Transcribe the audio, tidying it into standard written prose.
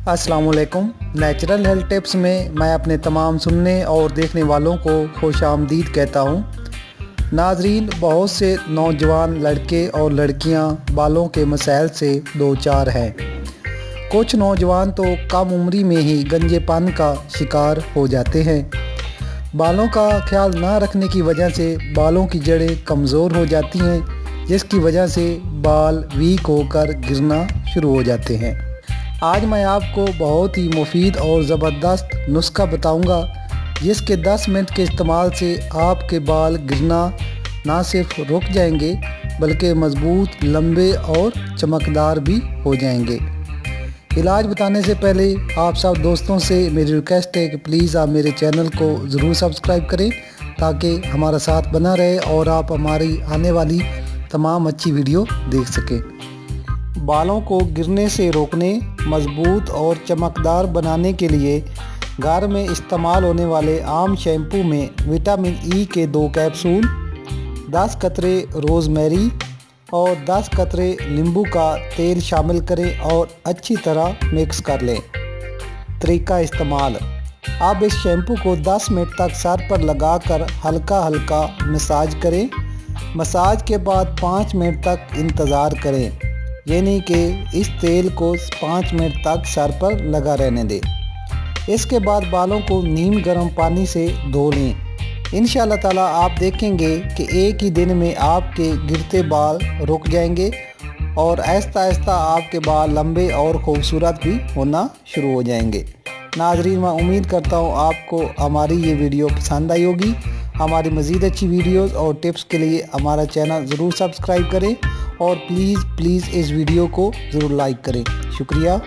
अस्सलामुअलैकुम। Natural health tips में मैं अपने तमाम सुनने और देखने वालों को खुशामदीद कहता हूँ। नाजरीन, बहुत से नौजवान लड़के और लड़कियाँ बालों के मसाइल से दो चार हैं। कुछ नौजवान तो कम उम्री में ही गंजेपन का शिकार हो जाते हैं। बालों का ख्याल ना रखने की वजह से बालों की जड़ें कमज़ोर हो जाती हैं, जिसकी वजह से बाल वीक होकर गिरना शुरू हो जाते हैं। आज मैं आपको बहुत ही मुफीद और ज़बरदस्त नुस्खा बताऊंगा, जिसके 10 मिनट के इस्तेमाल से आपके बाल गिरना ना सिर्फ रुक जाएंगे बल्कि मज़बूत, लंबे और चमकदार भी हो जाएंगे। इलाज बताने से पहले आप सब दोस्तों से मेरी रिक्वेस्ट है कि प्लीज़ आप मेरे चैनल को ज़रूर सब्सक्राइब करें, ताकि हमारा साथ बना रहे और आप हमारी आने वाली तमाम अच्छी वीडियो देख सकें। बालों को गिरने से रोकने, मज़बूत और चमकदार बनाने के लिए घर में इस्तेमाल होने वाले आम शैम्पू में विटामिन ई के 2 कैप्सूल, 10 कतरे रोज़मेरी और 10 कतरे नींबू का तेल शामिल करें और अच्छी तरह मिक्स कर लें। तरीका इस्तेमाल: आप इस शैम्पू को 10 मिनट तक सर पर लगाकर हल्का हल्का मसाज करें। मसाज के बाद 5 मिनट तक इंतज़ार करें, यानी कि इस तेल को 5 मिनट तक सर पर लगा रहने दें। इसके बाद बालों को नीम गर्म पानी से धो लें। इंशाअल्लाह ताला आप देखेंगे कि एक ही दिन में आपके गिरते बाल रुक जाएंगे और आहिस्ता आहिस्ता आपके बाल लंबे और ख़ूबसूरत भी होना शुरू हो जाएंगे। नाज़रीन, मैं उम्मीद करता हूँ आपको हमारी ये वीडियो पसंद आई होगी। हमारी मज़ीद अच्छी वीडियोस और टिप्स के लिए हमारा चैनल ज़रूर सब्सक्राइब करें और प्लीज़ इस वीडियो को ज़रूर लाइक करें। शुक्रिया।